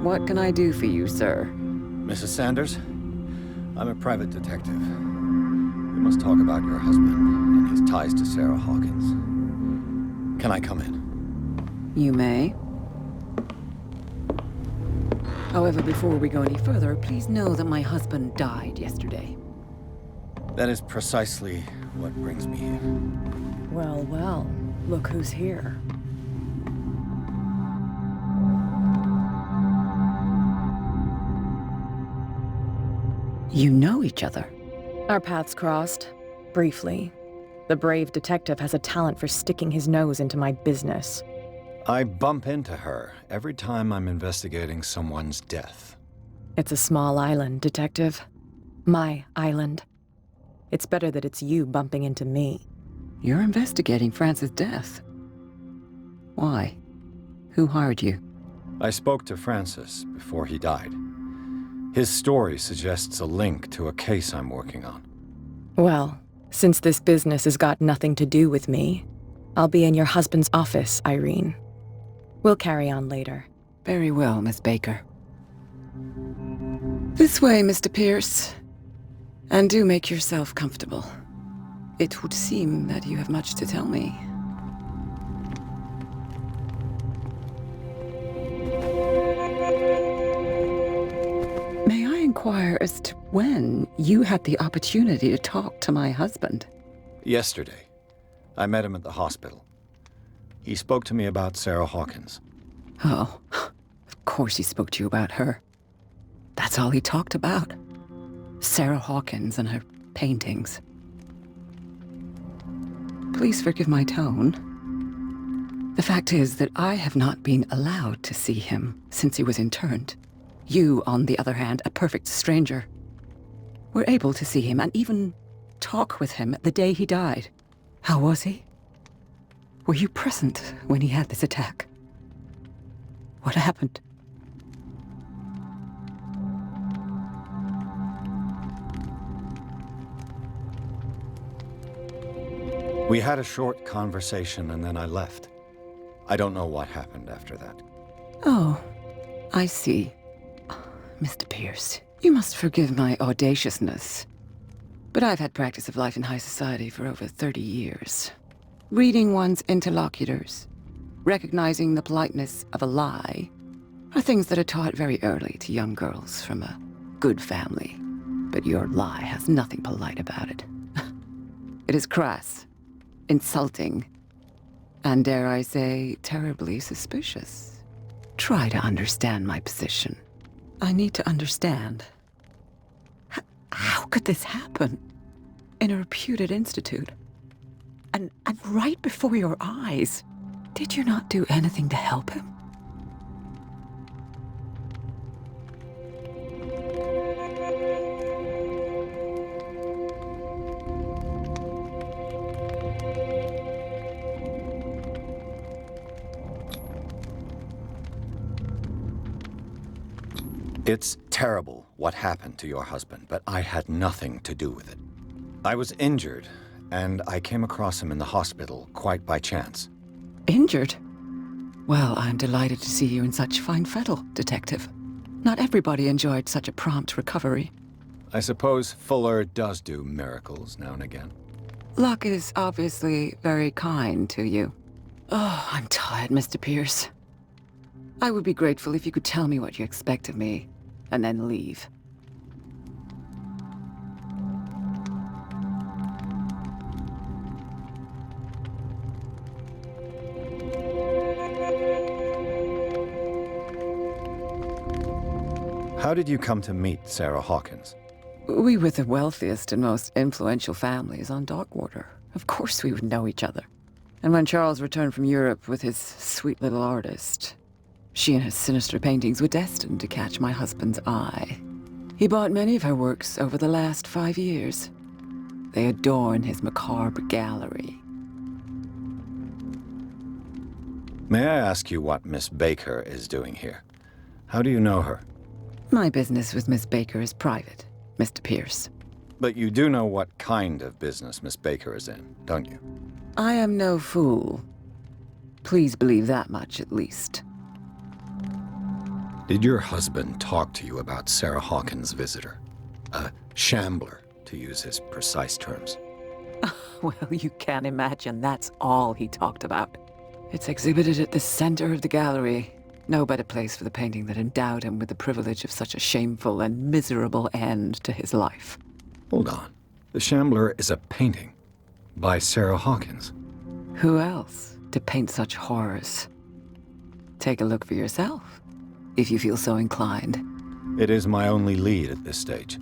What can I do for you, sir? Mrs. Sanders, I'm a private detective. We must talk about your husband and his ties to Sarah Hawkins. Can I come in? You may. However, before we go any further, please know that my husband died yesterday. That is precisely what brings me here. Well, well, look who's here. You know each other. Our paths crossed, briefly. The brave detective has a talent for sticking his nose into my business. I bump into her every time I'm investigating someone's death. It's a small island, detective. My island. It's better that it's you bumping into me. You're investigating Francis' death. Why? Who hired you? I spoke to Francis before he died. His story suggests a link to a case I'm working on. Well, since this business has got nothing to do with me, I'll be in your husband's office, Irene. We'll carry on later. Very well, Miss Baker. This way, Mr. Pierce. And do make yourself comfortable. It would seem that you have much to tell me. May I inquire as to when you had the opportunity to talk to my husband? Yesterday, I met him at the hospital. He spoke to me about Sarah Hawkins. Oh, of course he spoke to you about her. That's all he talked about. Sarah Hawkins and her paintings. Please forgive my tone. The fact is that I have not been allowed to see him since he was interned. You, on the other hand, a perfect stranger, were able to see him and even talk with him the day he died. How was he? Were you present when he had this attack? What happened? We had a short conversation and then I left. I don't know what happened after that. Oh, I see. Mr. Pierce, you must forgive my audaciousness, but I've had practice of life in high society for over 30 years. Reading one's interlocutors, recognizing the politeness of a lie, are things that are taught very early to young girls from a good family. But your lie has nothing polite about it. It is crass, insulting, and dare I say, terribly suspicious. Try to understand my position. I need to understand. How could this happen? In a reputed institute? And right before your eyes? Did you not do anything to help him? It's terrible what happened to your husband, but I had nothing to do with it. I was injured, and I came across him in the hospital quite by chance. Injured? Well, I'm delighted to see you in such fine fettle, Detective. Not everybody enjoyed such a prompt recovery. I suppose Fuller does do miracles now and again. Luck is obviously very kind to you. Oh, I'm tired, Mr. Pierce. I would be grateful if you could tell me what you expect of me, and then leave. How did you come to meet Sarah Hawkins? We were the wealthiest and most influential families on Darkwater. Of course we would know each other. And when Charles returned from Europe with his sweet little artist, she and her sinister paintings were destined to catch my husband's eye. He bought many of her works over the last 5 years. They adorn his macabre gallery. May I ask you what Miss Baker is doing here? How do you know her? My business with Miss Baker is private, Mr. Pierce. But you do know what kind of business Miss Baker is in, don't you? I am no fool. Please believe that much, at least. Did your husband talk to you about Sarah Hawkins' visitor? A shambler, to use his precise terms. Well, you can't imagine that's all he talked about. It's exhibited at the center of the gallery. No better place for the painting that endowed him with the privilege of such a shameful and miserable end to his life. Hold on. The Shambler is a painting by Sarah Hawkins. Who else to paint such horrors? Take a look for yourself, if you feel so inclined. It is my only lead at this stage.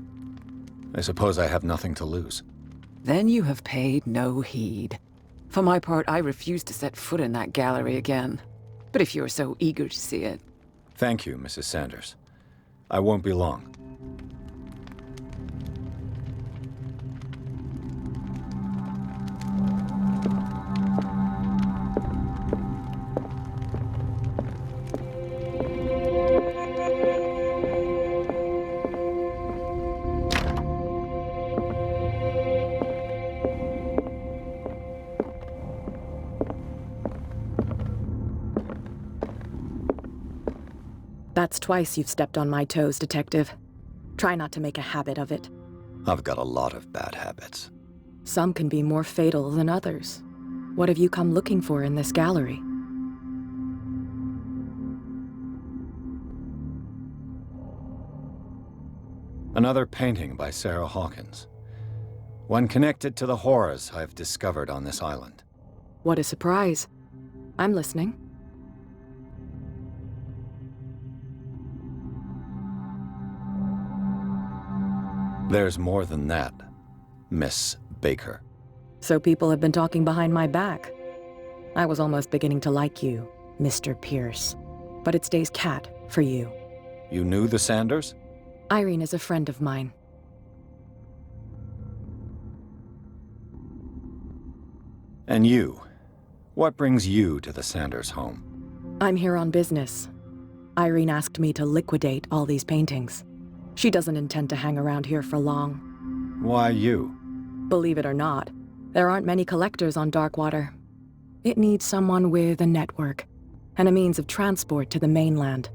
I suppose I have nothing to lose. Then you have paid no heed. For my part, I refuse to set foot in that gallery again. But if you're so eager to see it... Thank you, Mrs. Sanders. I won't be long. That's twice you've stepped on my toes, Detective. Try not to make a habit of it. I've got a lot of bad habits. Some can be more fatal than others. What have you come looking for in this gallery? Another painting by Sarah Hawkins. One connected to the horrors I've discovered on this island. What a surprise. I'm listening. There's more than that, Miss Baker. So people have been talking behind my back. I was almost beginning to like you, Mr. Pierce. But it stays cat for you. You knew the Sanders? Irene is a friend of mine. And you? What brings you to the Sanders home? I'm here on business. Irene asked me to liquidate all these paintings. She doesn't intend to hang around here for long. Why you? Believe it or not, there aren't many collectors on Darkwater. It needs someone with a network, and a means of transport to the mainland.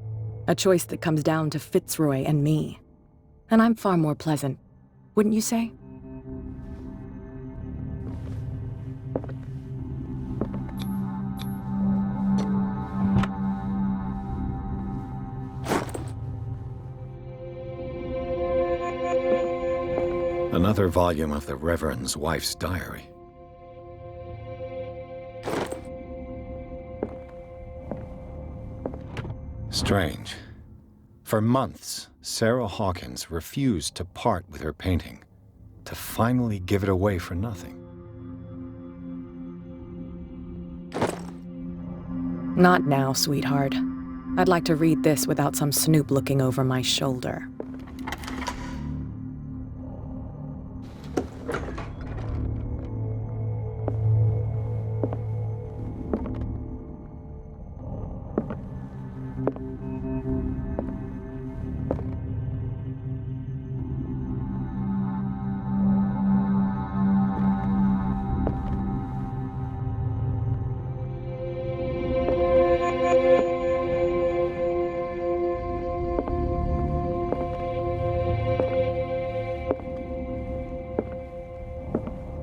A choice that comes down to Fitzroy and me. And I'm far more pleasant, wouldn't you say? Another volume of the Reverend's wife's diary. Strange. For months, Sarah Hawkins refused to part with her painting, to finally give it away for nothing. Not now, sweetheart. I'd like to read this without some snoop looking over my shoulder.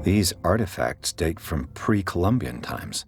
These artifacts date from pre-Columbian times.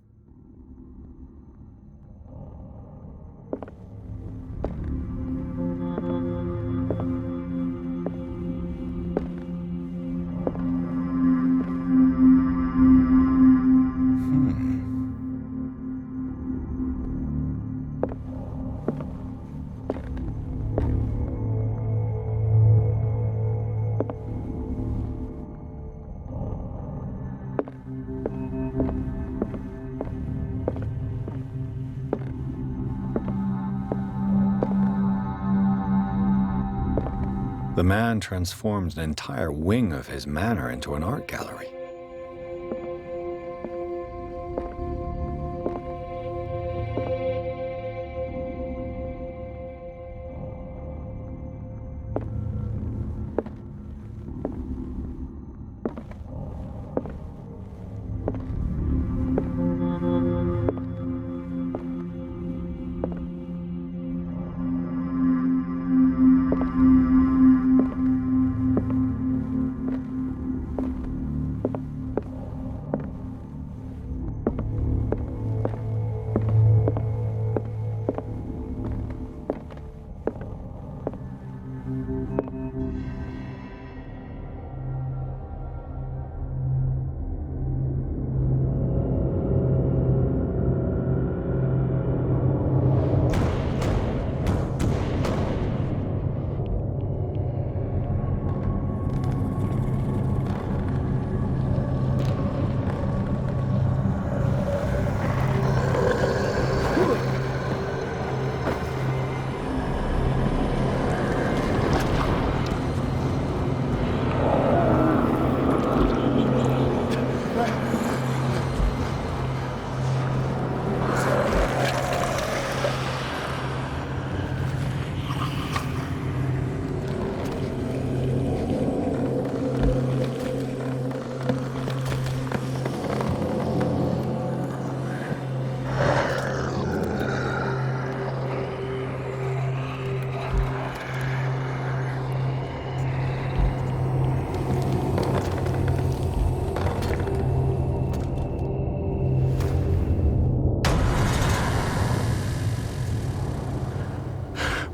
The man transforms an entire wing of his manor into an art gallery.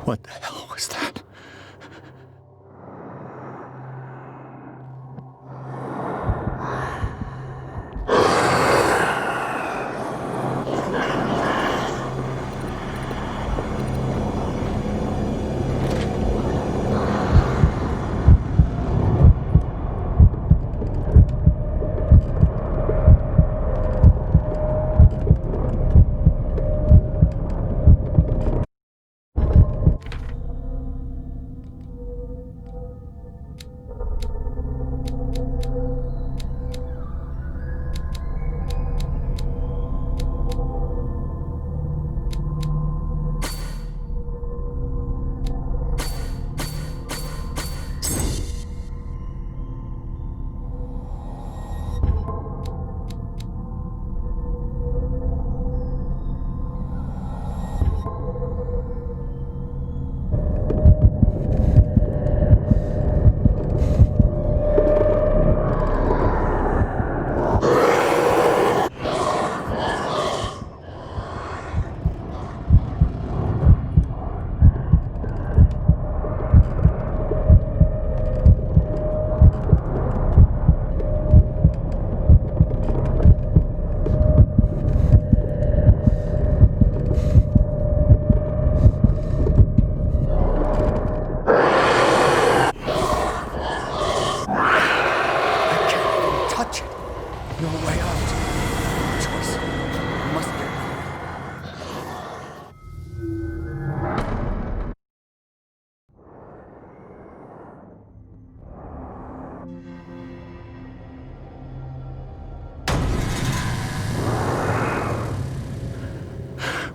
What the hell was that?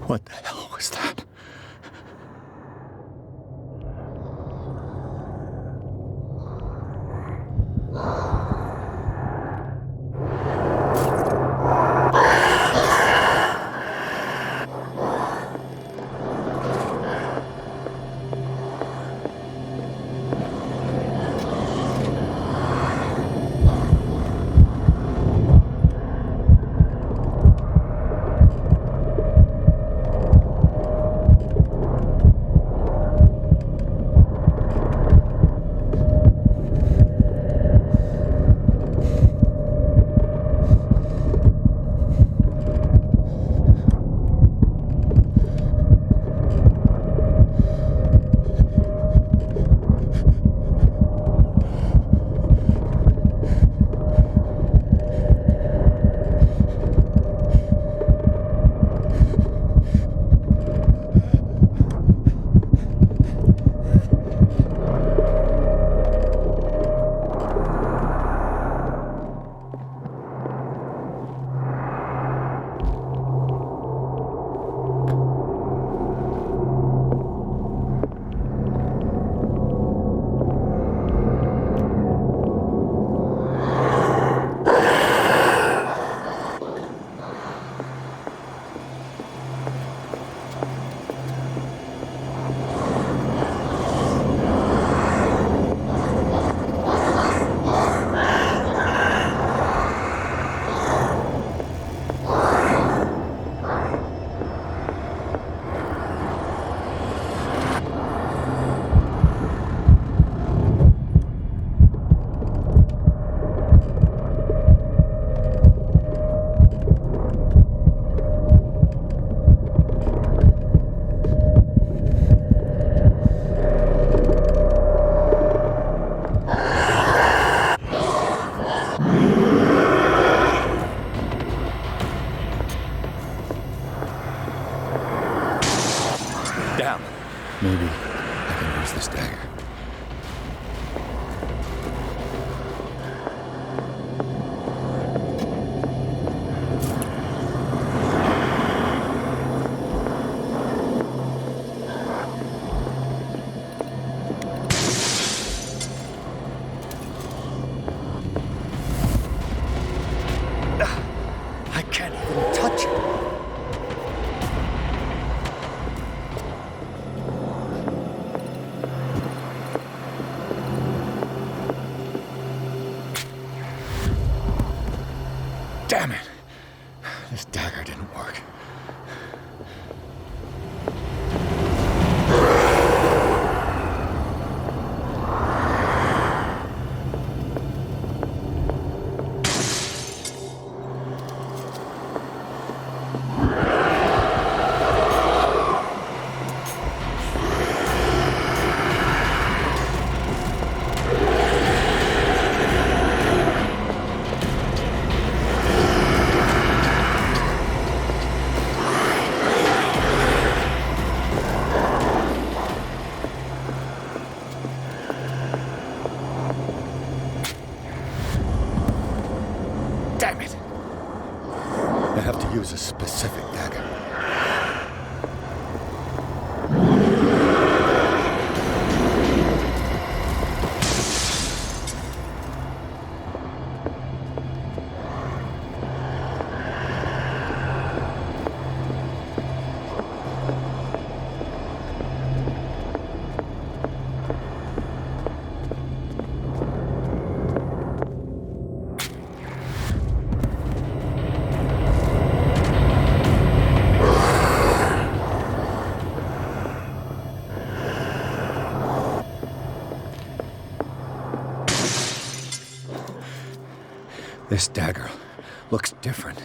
What the hell was that? Down. Maybe I can use this dagger. I can't even touch it. This dagger looks different.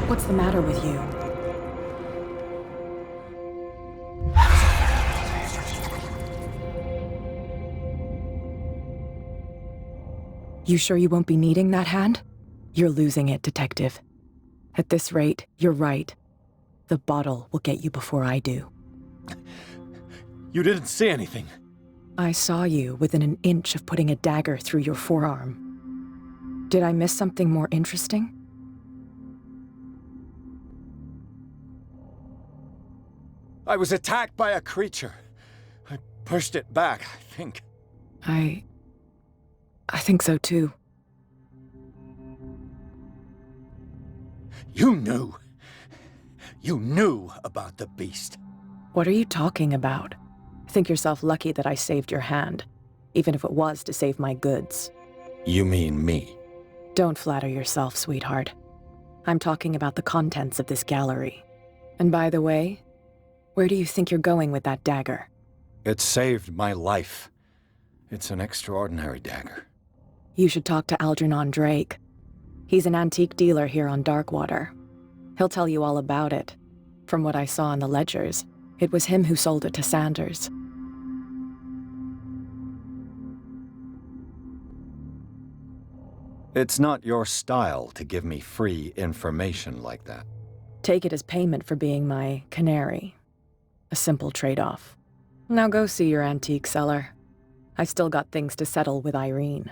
What's the matter with you? You sure you won't be needing that hand? You're losing it, Detective. At this rate, you're right. The bottle will get you before I do. You didn't see anything. I saw you within an inch of putting a dagger through your forearm. Did I miss something more interesting? I was attacked by a creature. I pushed it back, I think. I think so too. You knew. You knew about the beast. What are you talking about? Think yourself lucky that I saved your hand, even if it was to save my goods. You mean me? Don't flatter yourself, sweetheart. I'm talking about the contents of this gallery. And by the way, where do you think you're going with that dagger? It saved my life. It's an extraordinary dagger. You should talk to Algernon Drake. He's an antique dealer here on Darkwater. He'll tell you all about it. From what I saw in the ledgers, it was him who sold it to Sanders. It's not your style to give me free information like that. Take it as payment for being my canary. A simple trade-off. Now go see your antique seller. I've still got things to settle with Irene.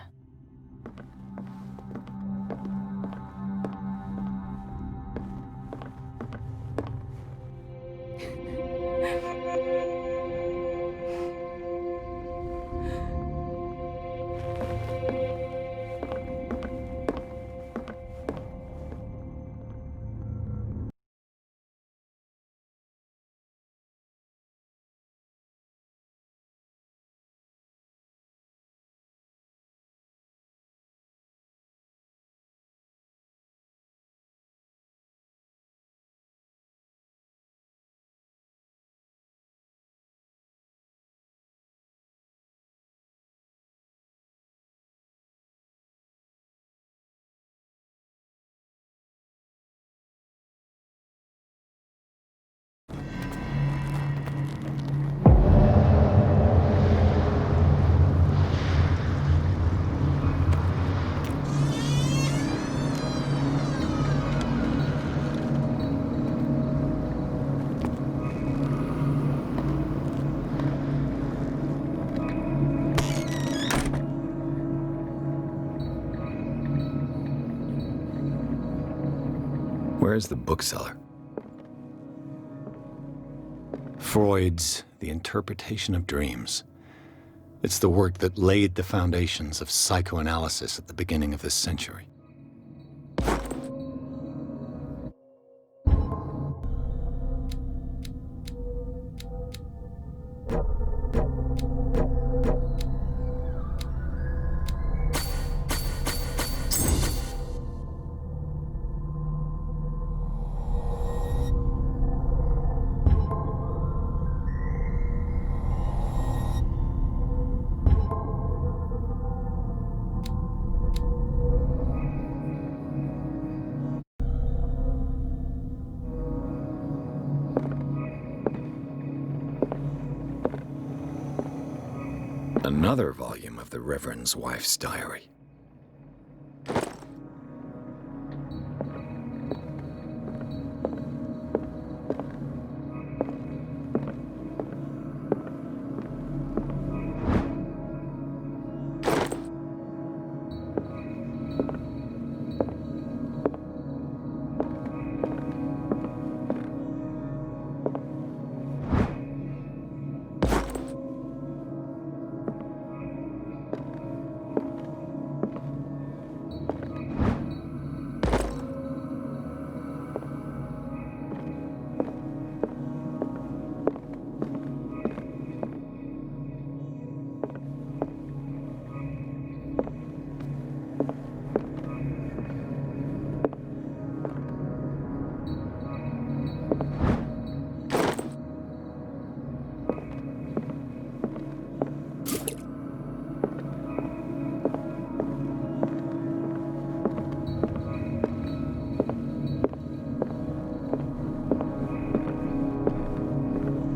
Where's the bookseller? Freud's The Interpretation of Dreams. It's the work that laid the foundations of psychoanalysis at the beginning of this century. Another volume of the Reverend's wife's diary.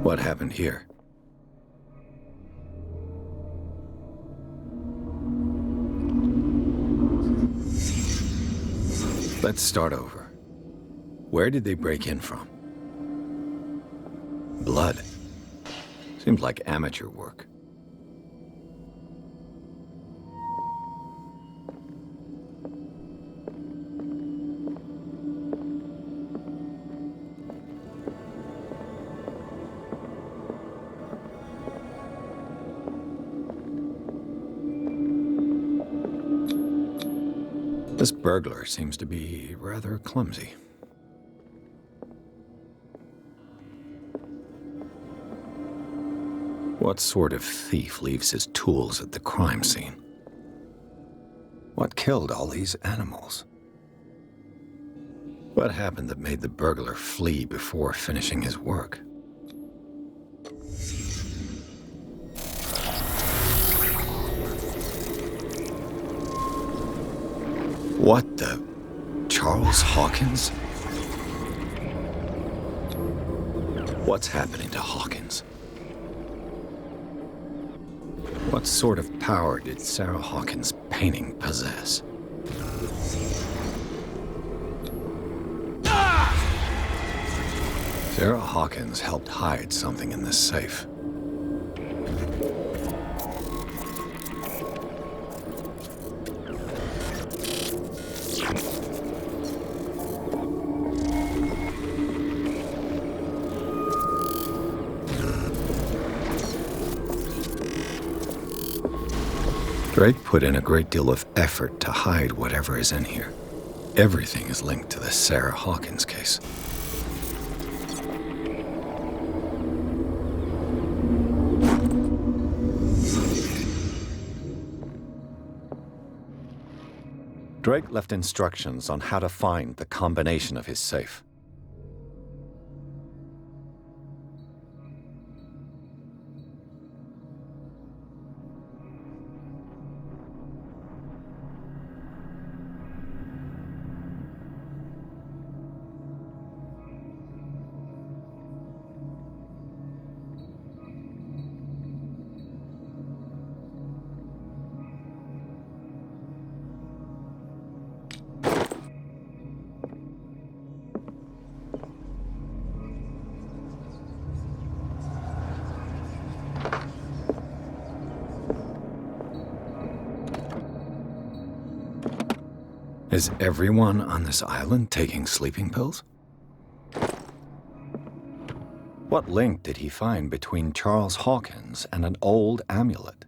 What happened here? Let's start over. Where did they break in from? Blood. Seems like amateur work. This burglar seems to be rather clumsy. What sort of thief leaves his tools at the crime scene? What killed all these animals? What happened that made the burglar flee before finishing his work? What the... Charles Hawkins? What's happening to Hawkins? What sort of power did Sarah Hawkins' painting possess? Sarah Hawkins helped hide something in this safe. Drake put in a great deal of effort to hide whatever is in here. Everything is linked to the Sarah Hawkins case. Drake left instructions on how to find the combination of his safe. Is everyone on this island taking sleeping pills? What link did he find between Charles Hawkins and an old amulet?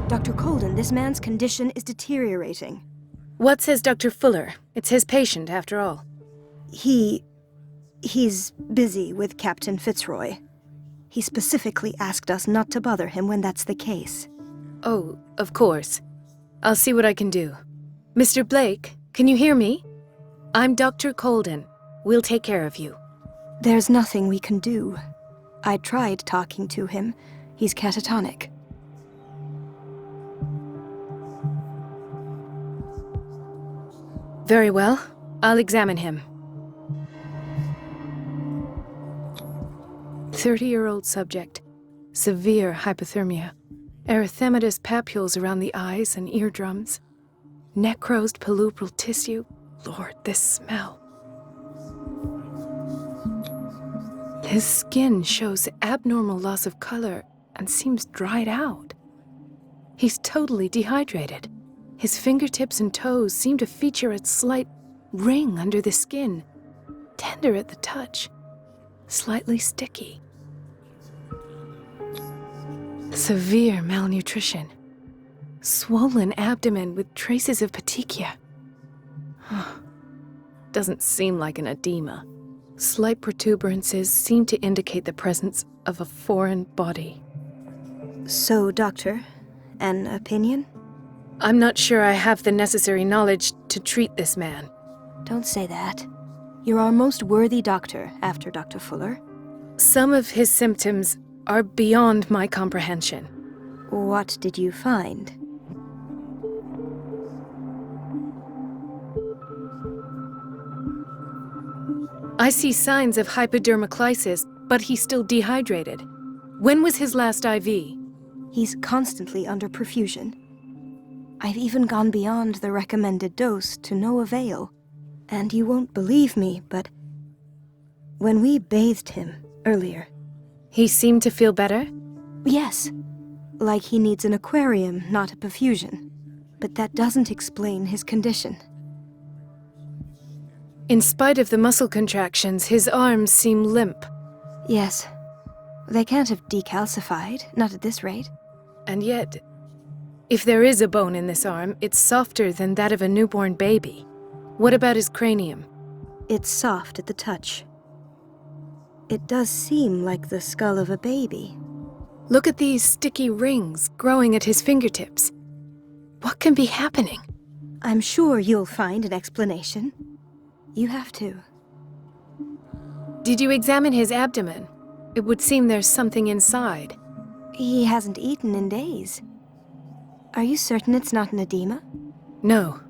Dr. Colden, this man's condition is deteriorating. What says Dr. Fuller? It's his patient, after all. He's busy with Captain Fitzroy. He specifically asked us not to bother him when that's the case. Oh, of course. I'll see what I can do. Mr. Blake, can you hear me? I'm Dr. Colden. We'll take care of you. There's nothing we can do. I tried talking to him. He's catatonic. Very well. I'll examine him. 30-year-old subject. Severe hypothermia. Erythematous papules around the eyes and eardrums. Necrosed palpebral tissue. Lord, this smell. His skin shows abnormal loss of color and seems dried out. He's totally dehydrated. His fingertips and toes seem to feature a slight ring under the skin, tender at the touch, slightly sticky. Severe malnutrition. Swollen abdomen with traces of petechia. Doesn't seem like an edema. Slight protuberances seem to indicate the presence of a foreign body. So, Doctor, an opinion? I'm not sure I have the necessary knowledge to treat this man. Don't say that. You're our most worthy doctor after Dr. Fuller. Some of his symptoms are beyond my comprehension. What did you find? I see signs of hypodermoclysis, but he's still dehydrated. When was his last IV? He's constantly under perfusion. I've even gone beyond the recommended dose to no avail. And you won't believe me, but when we bathed him earlier... He seemed to feel better? Yes. Like he needs an aquarium, not a perfusion. But that doesn't explain his condition. In spite of the muscle contractions, his arms seem limp. Yes. They can't have decalcified, not at this rate. And yet, if there is a bone in this arm, it's softer than that of a newborn baby. What about his cranium? It's soft at the touch. It does seem like the skull of a baby. Look at these sticky rings growing at his fingertips. What can be happening? I'm sure you'll find an explanation. You have to. Did you examine his abdomen? It would seem there's something inside. He hasn't eaten in days. Are you certain it's not an edema? No.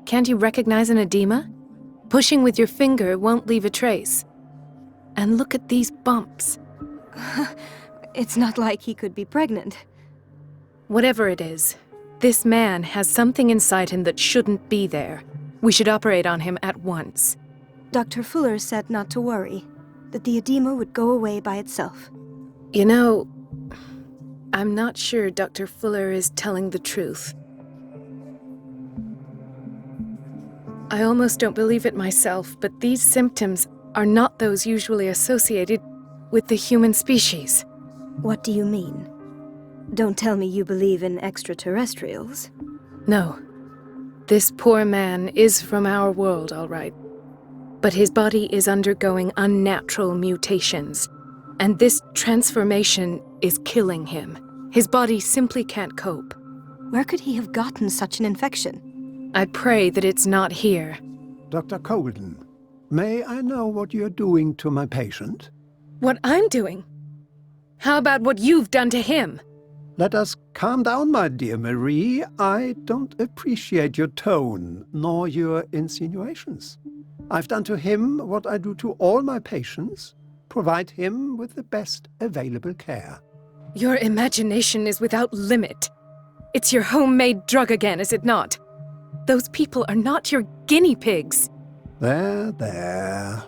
Can't you recognize an edema? Pushing with your finger won't leave a trace. And look at these bumps. It's not like he could be pregnant. Whatever it is, this man has something inside him that shouldn't be there. We should operate on him at once. Dr. Fuller said not to worry, that the edema would go away by itself. You know, I'm not sure Dr. Fuller is telling the truth. I almost don't believe it myself, but these symptoms are not those usually associated with the human species. What do you mean? Don't tell me you believe in extraterrestrials. No. This poor man is from our world, all right. But his body is undergoing unnatural mutations, and this transformation is killing him. His body simply can't cope. Where could he have gotten such an infection? I pray that it's not here. Dr. Colden, may I know what you're doing to my patient? What I'm doing? How about what you've done to him? Let us calm down, my dear Marie. I don't appreciate your tone, nor your insinuations. I've done to him what I do to all my patients, provide him with the best available care. Your imagination is without limit. It's your homemade drug again, is it not? Those people are not your guinea pigs. There, there.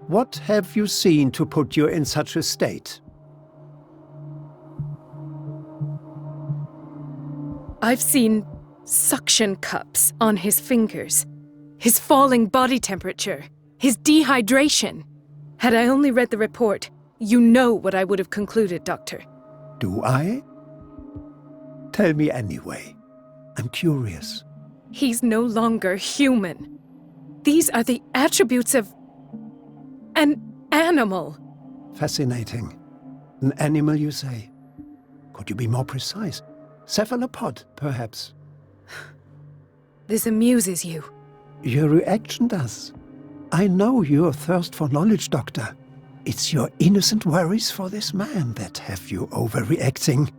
What have you seen to put you in such a state? I've seen suction cups on his fingers, his falling body temperature, his dehydration. Had I only read the report, you know what I would have concluded, Doctor. Do I? Tell me anyway. I'm curious. He's no longer human. These are the attributes of an animal. Fascinating. An animal, you say? Could you be more precise? Cephalopod, perhaps? This amuses you. Your reaction does. I know your thirst for knowledge, Doctor. It's your innocent worries for this man that have you overreacting.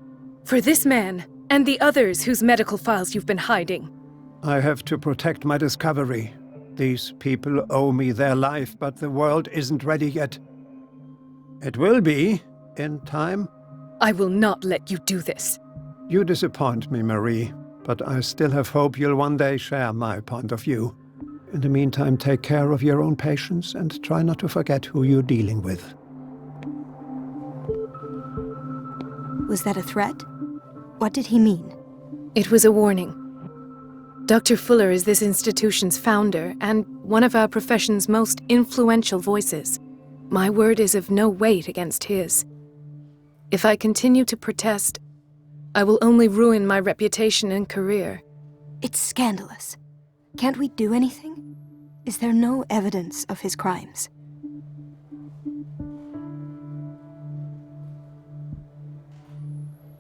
For this man, and the others whose medical files you've been hiding. I have to protect my discovery. These people owe me their life, but the world isn't ready yet. It will be, in time. I will not let you do this. You disappoint me, Marie, but I still have hope you'll one day share my point of view. In the meantime, take care of your own patients and try not to forget who you're dealing with. Was that a threat? What did he mean? It was a warning. Dr. Fuller is this institution's founder and one of our profession's most influential voices. My word is of no weight against his. If I continue to protest, I will only ruin my reputation and career. It's scandalous. Can't we do anything? Is there no evidence of his crimes?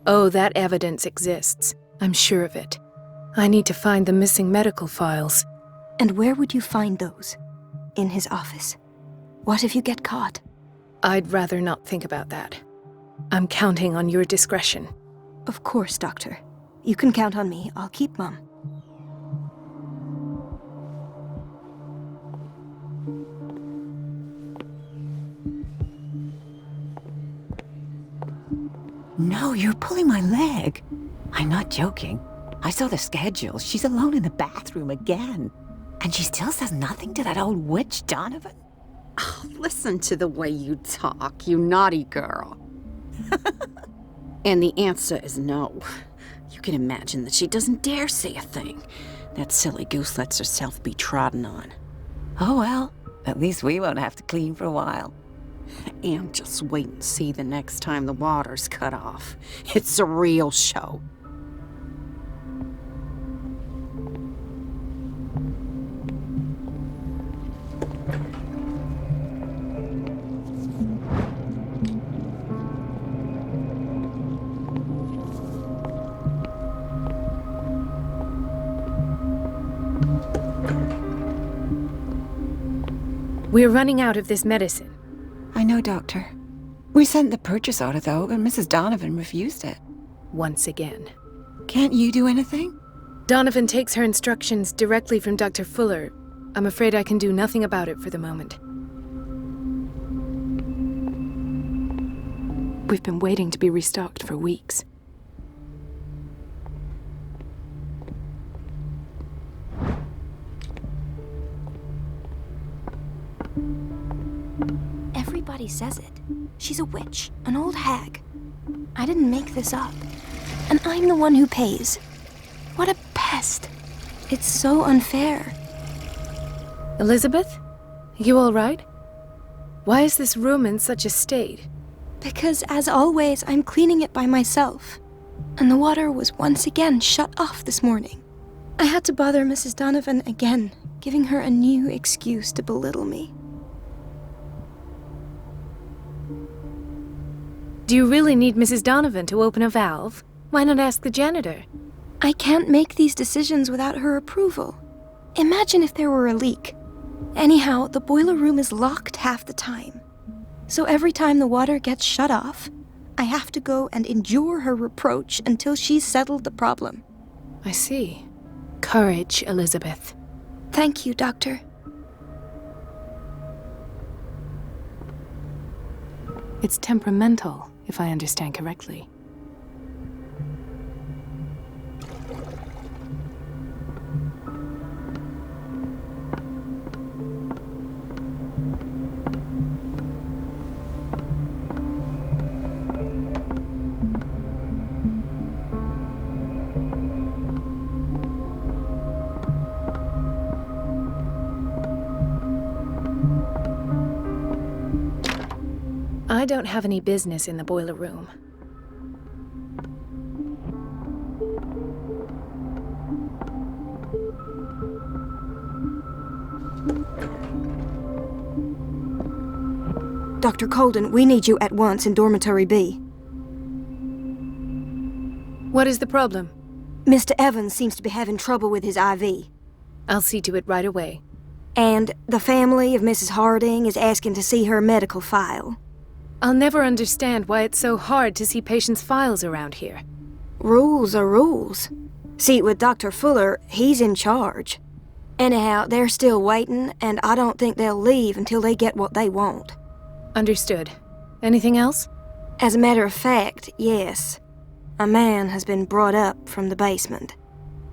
Oh, that evidence exists. I'm sure of it. I need to find the missing medical files. And where would you find those? In his office. What if you get caught? I'd rather not think about that. I'm counting on your discretion. Of course, Doctor. You can count on me. I'll keep mum. No, you're pulling my leg. I'm not joking. I saw the schedule. She's alone in the bathroom again. And she still says nothing to that old witch, Donovan. Oh, listen to the way you talk, you naughty girl. And the answer is no. You can imagine that she doesn't dare say a thing. That silly goose lets herself be trodden on. Oh well, at least we won't have to clean for a while. And just wait and see the next time the water's cut off. It's a real show. We're running out of this medicine. I know, Doctor. We sent the purchase order, though, and Mrs. Donovan refused it. Once again. Can't you do anything? Donovan takes her instructions directly from Dr. Fuller. I'm afraid I can do nothing about it for the moment. We've been waiting to be restocked for weeks. Everybody says it. She's a witch, an old hag. I didn't make this up. And I'm the one who pays. What a pest. It's so unfair. Elizabeth? You all right? Why is this room in such a state? Because, as always, I'm cleaning it by myself. And the water was once again shut off this morning. I had to bother Mrs. Donovan again, giving her a new excuse to belittle me. Do you really need Mrs. Donovan to open a valve? Why not ask the janitor? I can't make these decisions without her approval. Imagine if there were a leak. Anyhow, the boiler room is locked half the time. So every time the water gets shut off, I have to go and endure her reproach until she's settled the problem. I see. Courage, Elizabeth. Thank you, Doctor. It's temperamental, if I understand correctly. I don't have any business in the boiler room. Dr. Colden, we need you at once in Dormitory B. What is the problem? Mr. Evans seems to be having trouble with his IV. I'll see to it right away. And the family of Mrs. Harding is asking to see her medical file. I'll never understand why it's so hard to see patients' files around here. Rules are rules. See, with Dr. Fuller, he's in charge. Anyhow, they're still waiting, and I don't think they'll leave until they get what they want. Understood. Anything else? As a matter of fact, yes. A man has been brought up from the basement.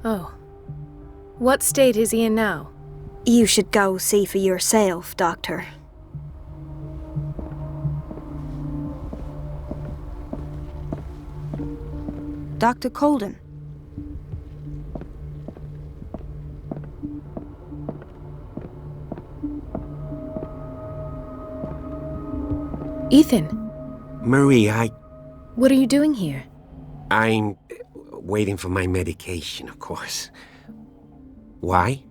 Oh. What state is he in now? You should go see for yourself, Doctor. Dr. Colden. Ethan, Marie, what are you doing here? I'm waiting for my medication, of course. Why?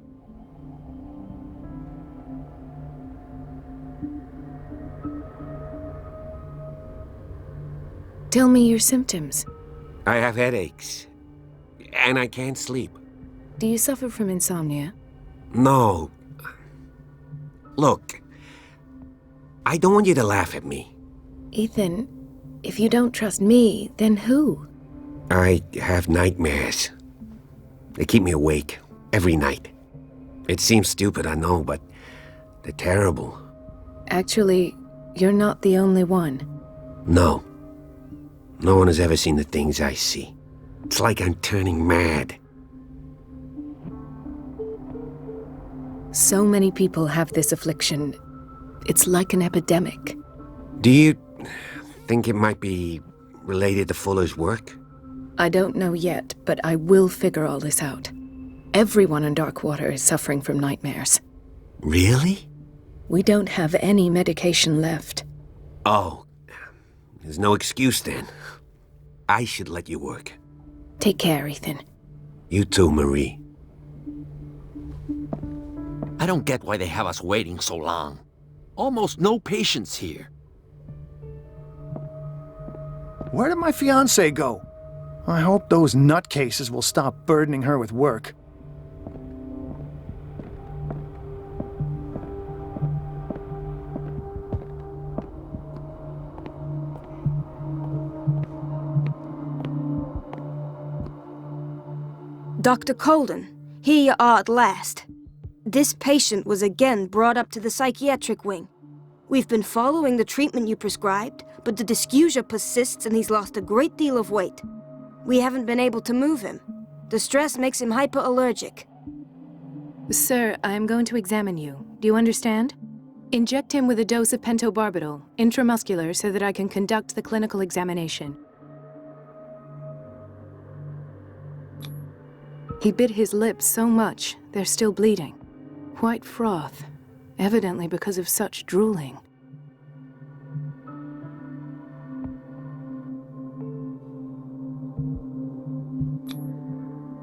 Tell me your symptoms. I have headaches, and I can't sleep. Do you suffer from insomnia? No. Look, I don't want you to laugh at me. Ethan, if you don't trust me, then who? I have nightmares. They keep me awake every night. It seems stupid, I know, but they're terrible. Actually, you're not the only one. No. No one has ever seen the things I see. It's like I'm turning mad. So many people have this affliction. It's like an epidemic. Do you think it might be related to Fuller's work? I don't know yet, but I will figure all this out. Everyone in Darkwater is suffering from nightmares. Really? We don't have any medication left. Oh, there's no excuse then. I should let you work. Take care, Ethan. You too, Marie. I don't get why they have us waiting so long. Almost no patients here. Where did my fiancée go? I hope those nutcases will stop burdening her with work. Dr. Colden, here you are at last. This patient was again brought up to the psychiatric wing. We've been following the treatment you prescribed, but the dysgeusia persists and he's lost a great deal of weight. We haven't been able to move him. The stress makes him hyperallergic. Sir, I am going to examine you. Do you understand? Inject him with a dose of pentobarbital, intramuscular, so that I can conduct the clinical examination. He bit his lips so much, they're still bleeding. White froth, evidently because of such drooling.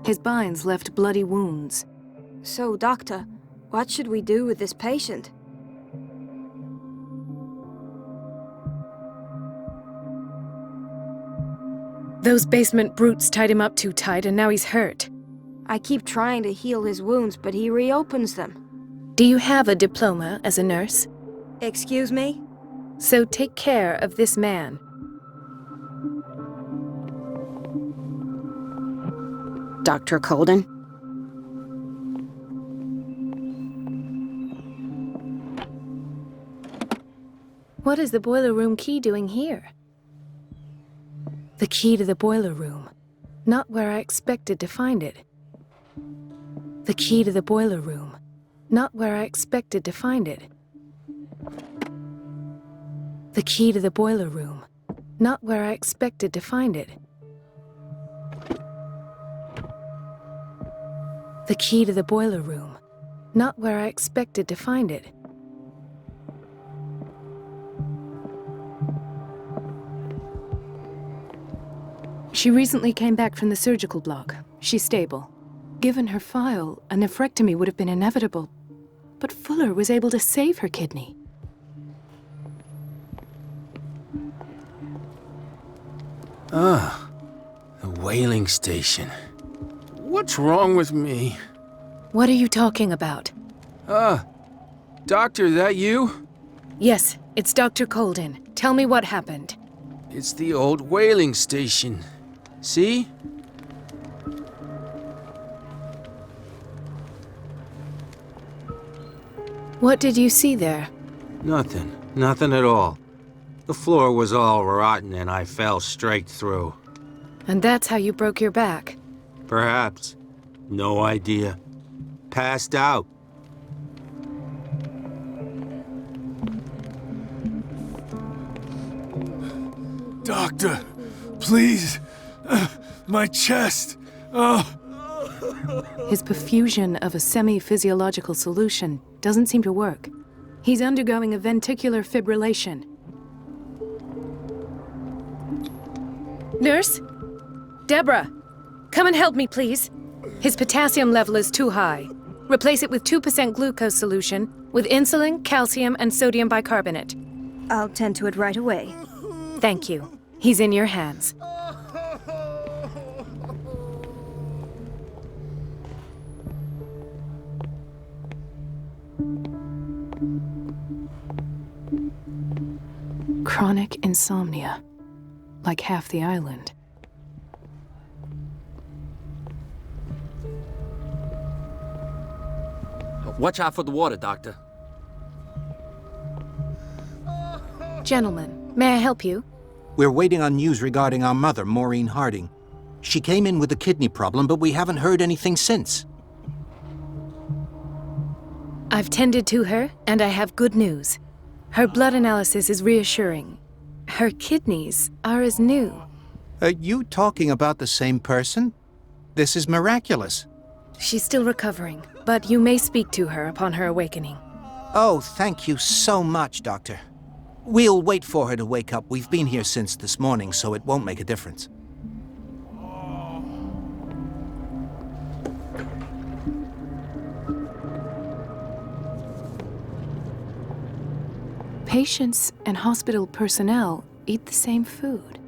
His binds left bloody wounds. So, Doctor, what should we do with this patient? Those basement brutes tied him up too tight, and now he's hurt. I keep trying to heal his wounds, but he reopens them. Do you have a diploma as a nurse? Excuse me? So take care of this man. Dr. Colden? What is the boiler room key doing here? The key to the boiler room. Not where I expected to find it. The key to the boiler room. Not where I expected to find it. The key to the boiler room. Not where I expected to find it. The key to the boiler room. Not where I expected to find it. She recently came back from the surgical block. She's stable. Given her file, a nephrectomy would have been inevitable. But Fuller was able to save her kidney. Ah, the whaling station. What's wrong with me? What are you talking about? Doctor, that you? Yes, it's Dr. Colden. Tell me what happened. It's the old whaling station. See? What did you see there? Nothing. Nothing at all. The floor was all rotten and I fell straight through. And that's how you broke your back? Perhaps. No idea. Passed out. Doctor, please. My chest. Oh. His perfusion of a semi-physiological solution doesn't seem to work. He's undergoing a ventricular fibrillation. Nurse? Deborah, come and help me, please. His potassium level is too high. Replace it with 2% glucose solution with insulin, calcium, and sodium bicarbonate. I'll tend to it right away. Thank you. He's in your hands. Chronic insomnia. Like half the island. Watch out for the water, Doctor. Gentlemen, may I help you? We're waiting on news regarding our mother, Maureen Harding. She came in with a kidney problem, but we haven't heard anything since. I've tended to her, and I have good news. Her blood analysis is reassuring. Her kidneys are as new. Are you talking about the same person? This is miraculous. She's still recovering, but you may speak to her upon her awakening. Oh, thank you so much, Doctor. We'll wait for her to wake up. We've been here since this morning, so it won't make a difference. Patients and hospital personnel eat the same food.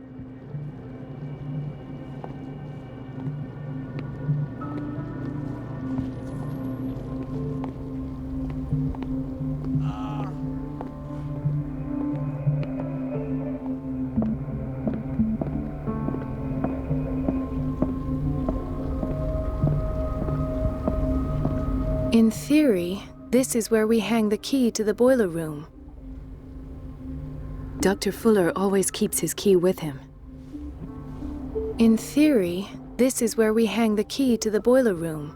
In theory, this is where we hang the key to the boiler room. Dr. Fuller always keeps his key with him. In theory, this is where we hang the key to the boiler room.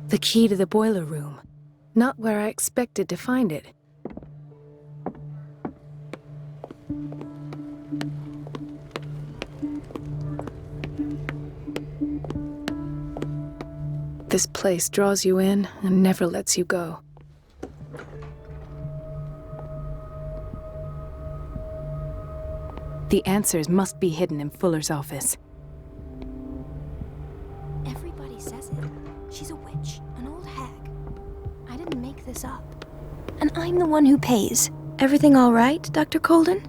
The key to the boiler room. Not where I expected to find it. This place draws you in and never lets you go. The answers must be hidden in Fuller's office. Everybody says it. She's a witch, an old hag. I didn't make this up. And I'm the one who pays. Everything all right, Dr. Colden?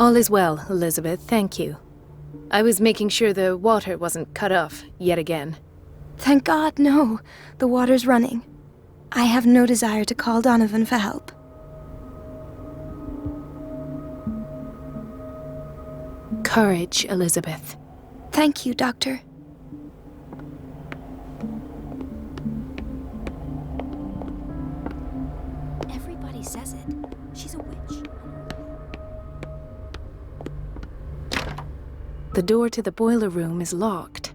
All is well, Elizabeth, thank you. I was making sure the water wasn't cut off yet again. Thank God, no. The water's running. I have no desire to call Donovan for help. Courage, Elizabeth. Thank you, Doctor. Everybody says it. She's a witch. The door to the boiler room is locked.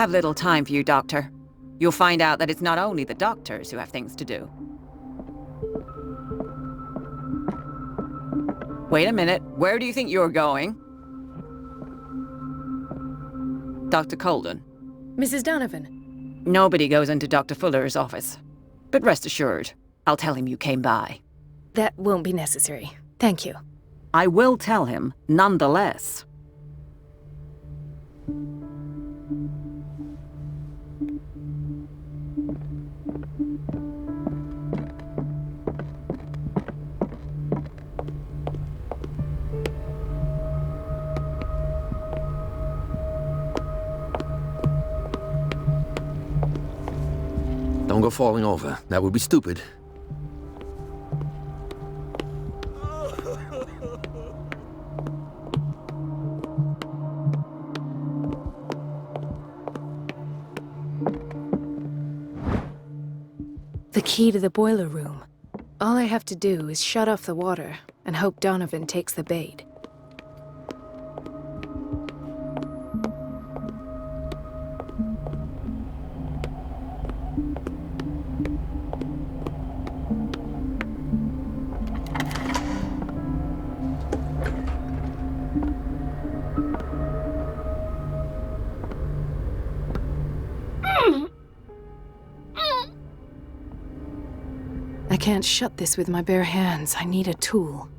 have little time for you, Doctor. You'll find out that it's not only the doctors who have things to do. Wait a minute. Where do you think you're going? Dr. Colden. Mrs. Donovan. Nobody goes into Dr. Fuller's office. But rest assured, I'll tell him you came by. That won't be necessary. Thank you. I will tell him, nonetheless. Don't go falling over. That would be stupid. The key to the boiler room. All I have to do is shut off the water and hope Donovan takes the bait. I can't shut this with my bare hands. I need a tool.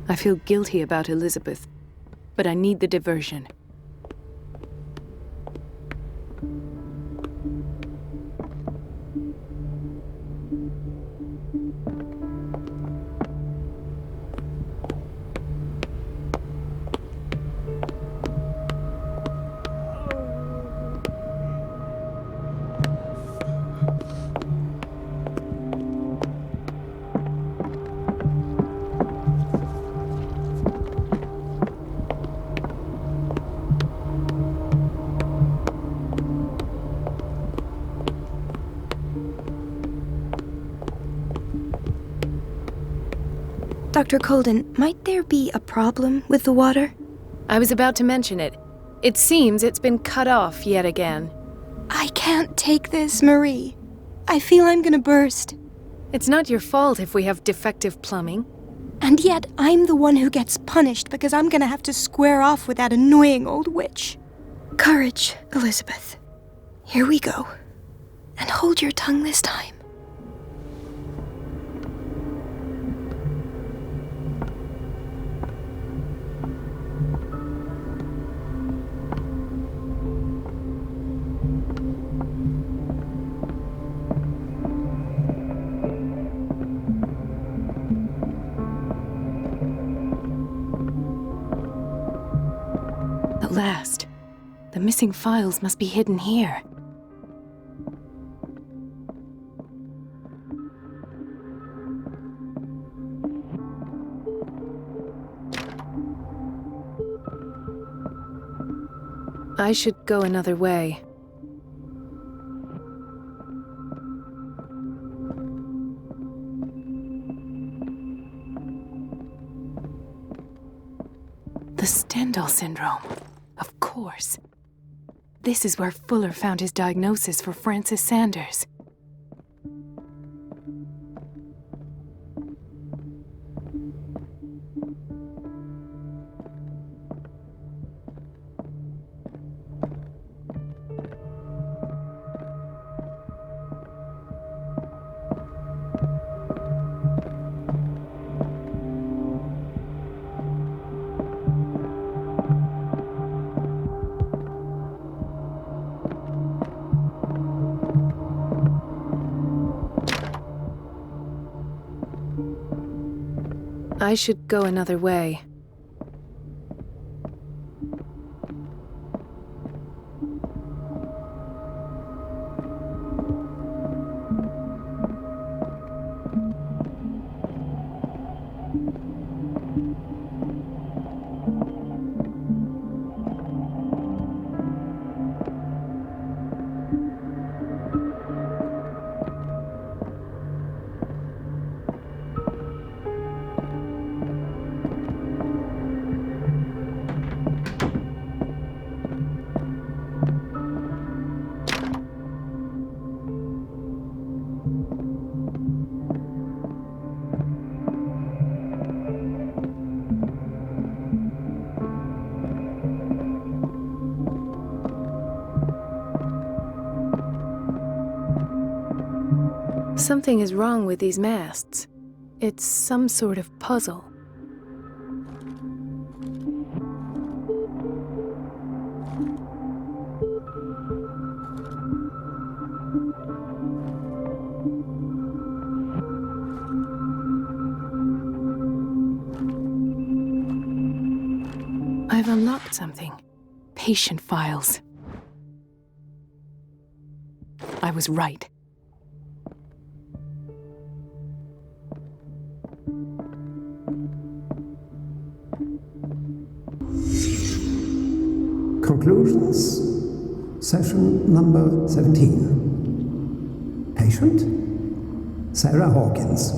I feel guilty about Elizabeth, but I need the diversion. Dr. Colden, might there be a problem with the water? I was about to mention it. It seems it's been cut off yet again. I can't take this, Marie. I feel I'm gonna burst. It's not your fault if we have defective plumbing. And yet, I'm the one who gets punished because I'm gonna have to square off with that annoying old witch. Courage, Elizabeth. Here we go. And hold your tongue this time. At last. The missing files must be hidden here. I should go another way. The Stendhal syndrome. Of course. This is where Fuller found his diagnosis for Francis Sanders. I should go another way. Something is wrong with these masts. It's some sort of puzzle. I've unlocked something. Patient files. I was right. Conclusions, session number 17. Patient, Sarah Hawkins.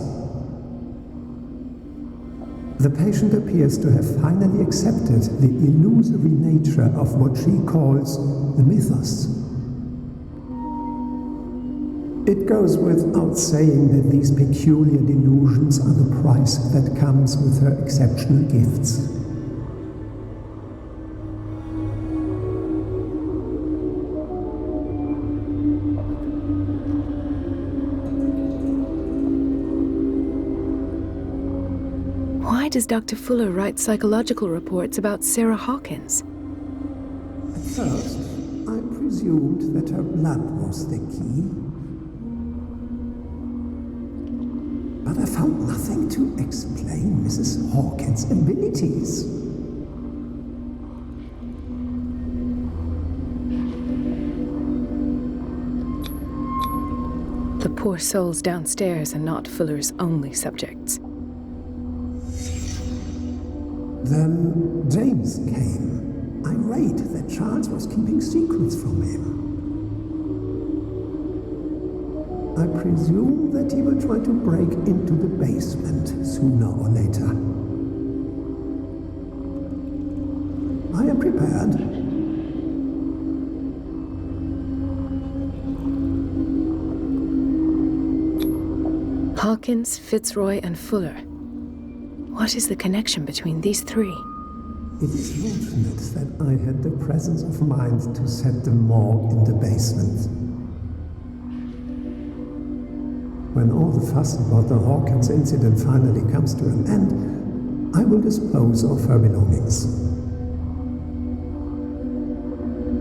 The patient appears to have finally accepted the illusory nature of what she calls the mythos. It goes without saying that these peculiar delusions are the price that comes with her exceptional gifts. Why does Dr. Fuller write psychological reports about Sarah Hawkins? At first, I presumed that her blood was the key. But I found nothing to explain Mrs. Hawkins' abilities. The poor souls downstairs are not Fuller's only subjects. Then James came, irate that Charles was keeping secrets from him. I presume that he will try to break into the basement sooner or later. I am prepared. Hawkins, Fitzroy, and Fuller. What is the connection between these three? It is fortunate that I had the presence of mind to set the morgue in the basement. When all the fuss about the Hawkins incident finally comes to an end, I will dispose of her belongings.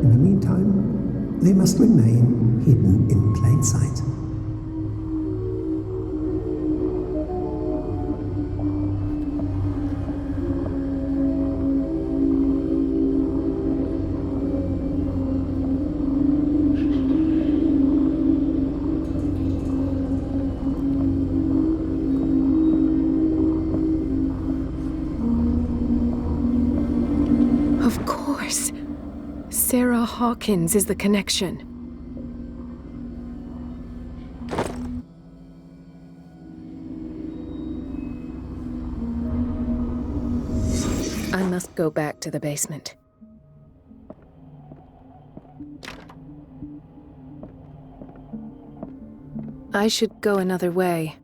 In the meantime, they must remain hidden in plain sight. Sarah Hawkins is the connection. I must go back to the basement. I should go another way.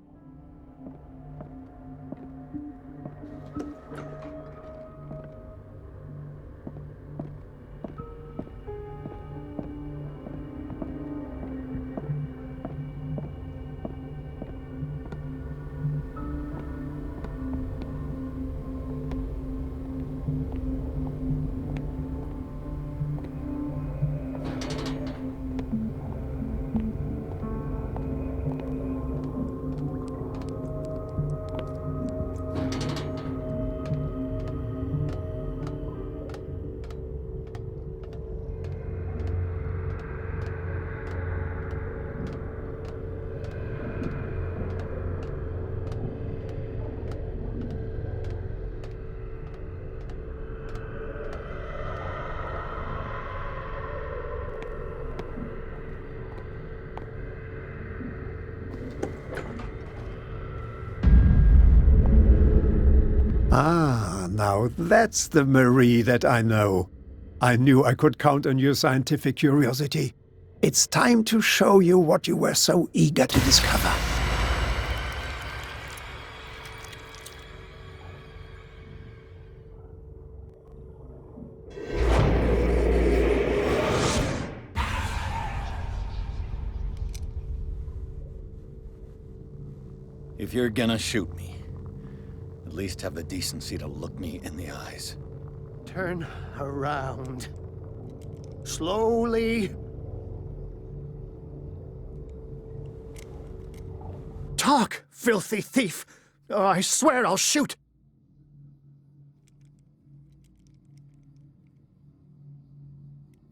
Ah, now that's the Marie that I know. I knew I could count on your scientific curiosity. It's time to show you what you were so eager to discover. If you're gonna shoot me, at least have the decency to look me in the eyes. Turn around. Slowly. Talk, filthy thief! Oh, I swear I'll shoot!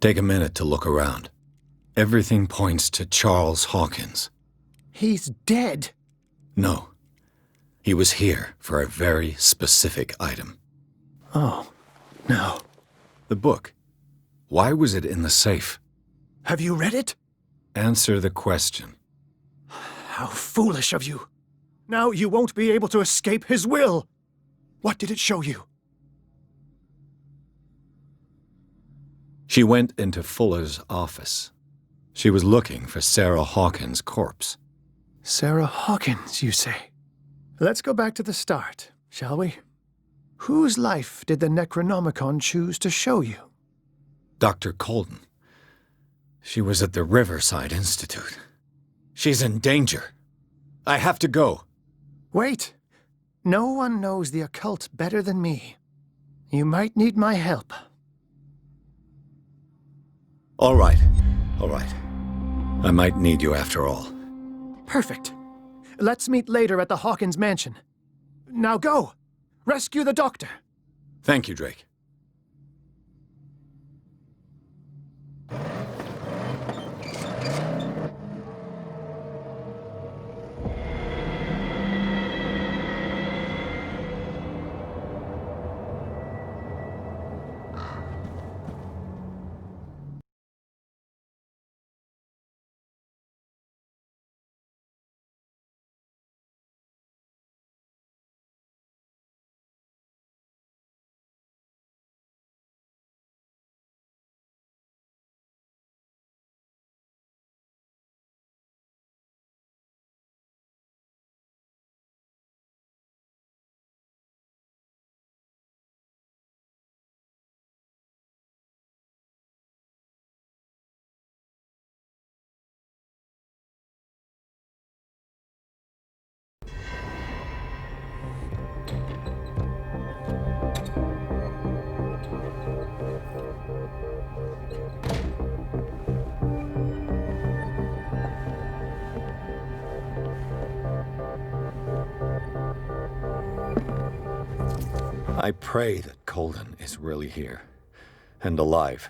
Take a minute to look around. Everything points to Charles Hawkins. He's dead. No. He was here for a very specific item. Oh, no. The book. Why was it in the safe? Have you read it? Answer the question. How foolish of you. Now you won't be able to escape his will. What did it show you? She went into Fuller's office. She was looking for Sarah Hawkins' corpse. Sarah Hawkins, you say? Let's go back to the start, shall we? Whose life did the Necronomicon choose to show you? Dr. Colden. She was at the Riverside Institute. She's in danger. I have to go. Wait. No one knows the occult better than me. You might need my help. All right. All right. I might need you after all. Perfect. Let's meet later at the Hawkins mansion. Now go! Rescue the doctor! Thank you, Drake. I pray that Colden is really here, and alive.